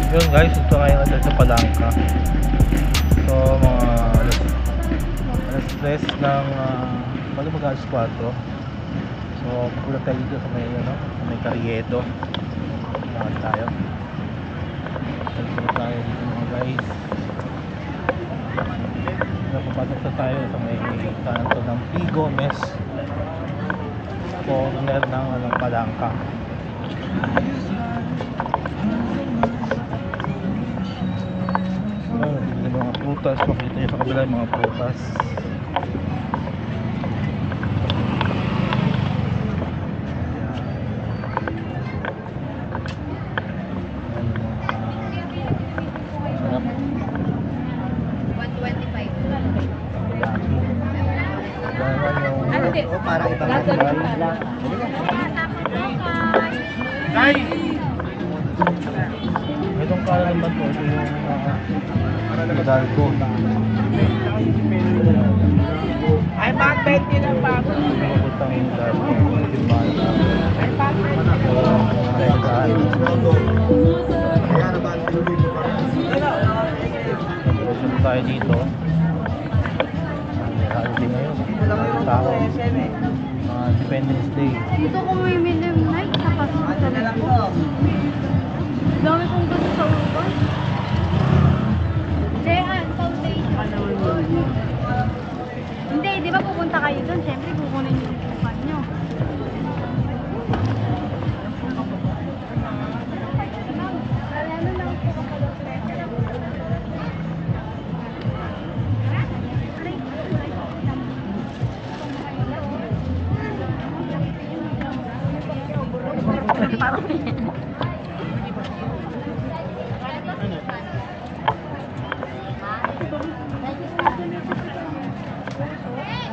Yun guys, ito ngayon natin sa Palangka. So mga alas 3 ng bali mag-alas 4. So pupunta tayo dito sa may sa may Carriedo. Saan tayo? Pupunta tayo dito mga guys. Napapasok na tayo sa may kanto ng P. Gomez, corner ng Palangka. Mga prutas, makikita nyo sa kabila yung mga prutas. Sarap. 125. Para ibang lang. Ay! Itong kala naman po, ito yung Hidalgo. Ay, bakit 20 lang pa ako? Pagkutang Hidalgo. Ay, bakit? Nag-grocery tayo dito. May holiday ngayon. Tao. Independence Day. Dito ko may minimum night sa pasok sa labo. Dami kong gusto sa uban. Dehan, foundation. Hindi, di ba pupunta kayo doon? Siyempre, kukunin yung upan nyo.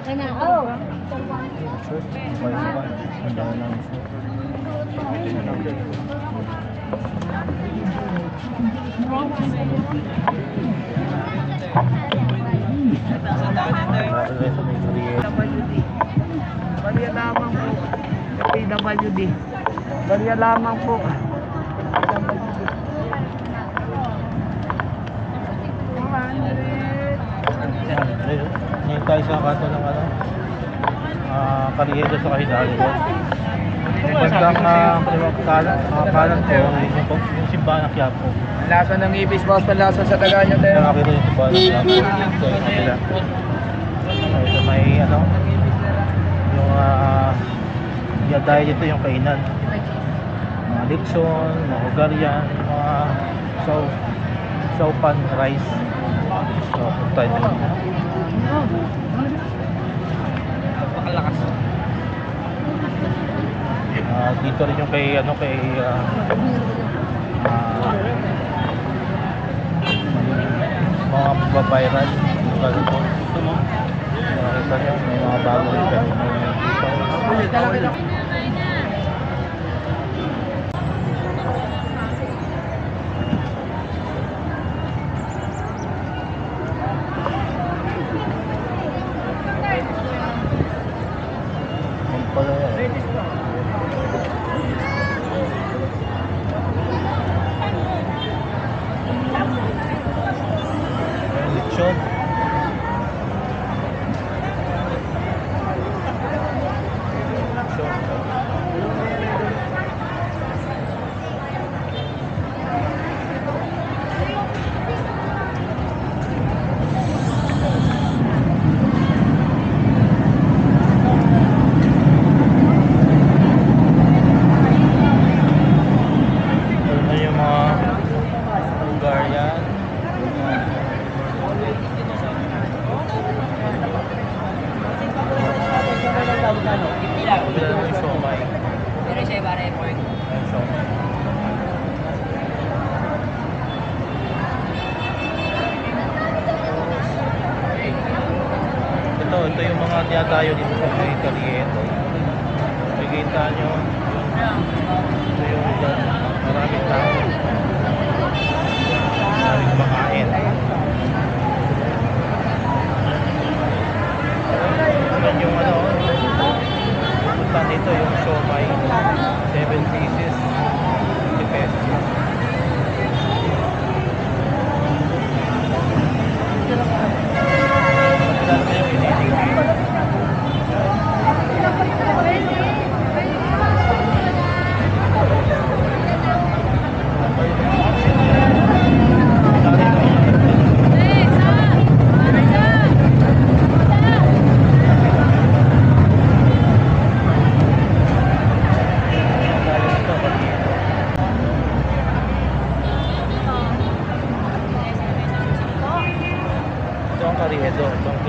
Okay na, oh. Shirt. Ang dami ng Baliya lamang po. PWD. Baliya lamang po. Ngayon tayo sa kanto ng Carriedo sa Hidalgo. Bandang kanan ko, yung simbahan ng Quiapo. Lasa ng ibis, boss, panlasa sa taga nyo tayo. Nakakita yung simbahan ng Quiapo. Ito yung kabila. Ito may yung dahil dito yung kainan. Mga lechon, mga ugaryan, mga saupan, rice. So, punta tayo dito. Napakalakas. Dito rin yung kay mga babayran ganito. Nakita nyo, may mga bago rin kanina. Lechon. Ito yung mga tinatayo dito sa may Carriedo. Makikita nyo, ito yung lugar, maraming tao, maraming kumakain. Yan yung punta dito yung siomai, 7 pieces, 50 pesos.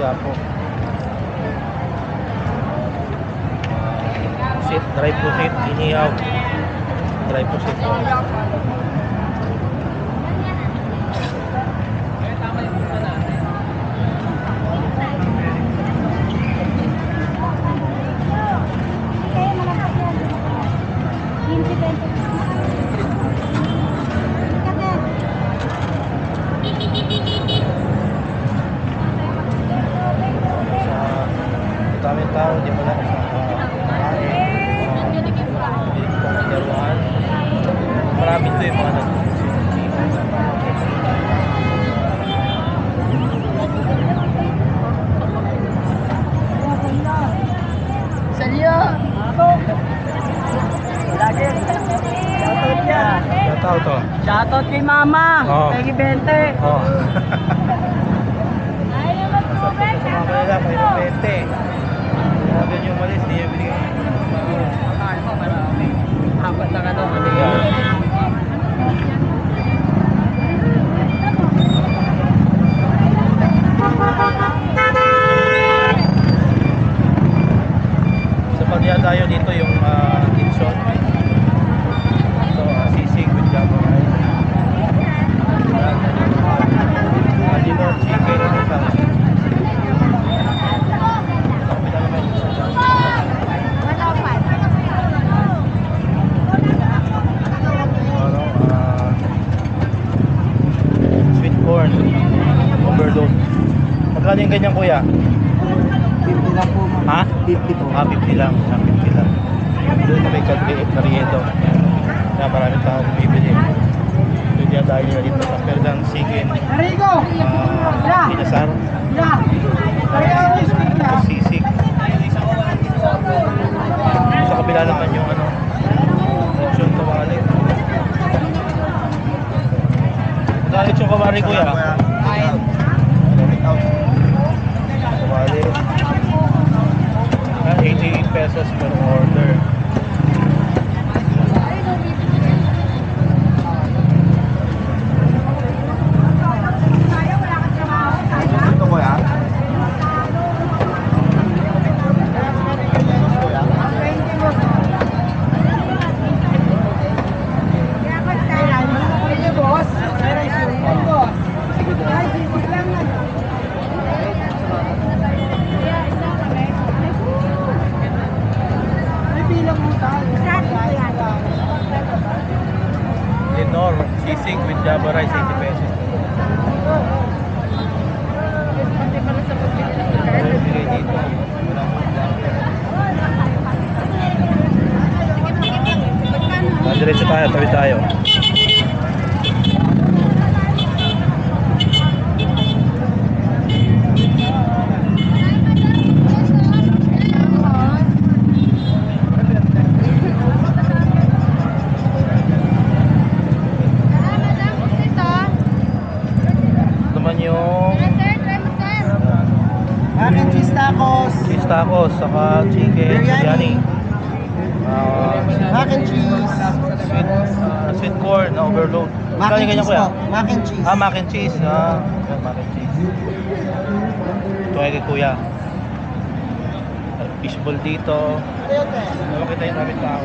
Quiapo. Pusit, dry pusit, inihaw. Dry pusit. Daming tao, di mo lang marami ito yung mga Salyo! Lagi! Shoutout yan! tao to. Shoutout kay Mama! Oo. Peggy Bente! Oh. Sa mga kanila, kayo 20. Doon yung malis, di yung binigay. Akala mo marami. Apat na ano. Sa pagya tayo dito yung Gibson. So, sisig with jamo rice. Dito, chicken and sauce. Sweet corn overload. Magkano yung ganyan, kuya? 50 lang po, ma'am. Ha? 50 po. 50 lang. 50 lang. Doon na may Carriedo. Kaya maraming tao bumibili. Doon yan dahil nila dito sa Perdan Chicken. Rico! Pinasar. Yeah! Sisig. Sa kabila naman yung ano, Lechon Kawali. Magkano Lechon Kawali, kuya? Kawali. 80 pesos per order. Ito, kuya? Lenor, sisig with java rice, 80 pesos. Bigay dito. Diretso tayo, tawid tayo. Naman yung Mac and cheese tacos. cheese tacos, saka chicken biryani. Mac and cheese. Sweet corn na overload. Mac Kaya and ganyan, cheese kuya? po. Mac and cheese. Mac and cheese. Yan, mac and cheese. Ito ay kay kuya. Fishball dito. Makita yung namin tao.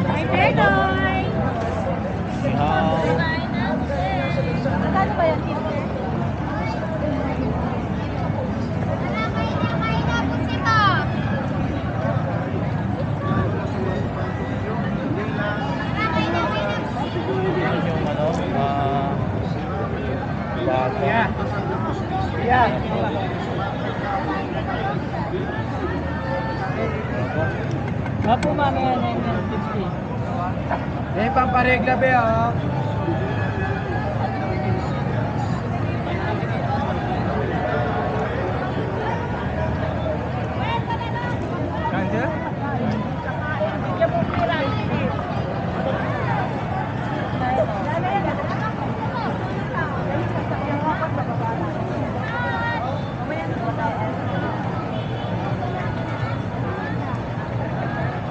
Ay, Bertoy! Ihaw. Magkano ba yan, Tito? Yan yung ano, bata. Yeah. Mapo, mami, yan, 50. May pamparegla ba, oh?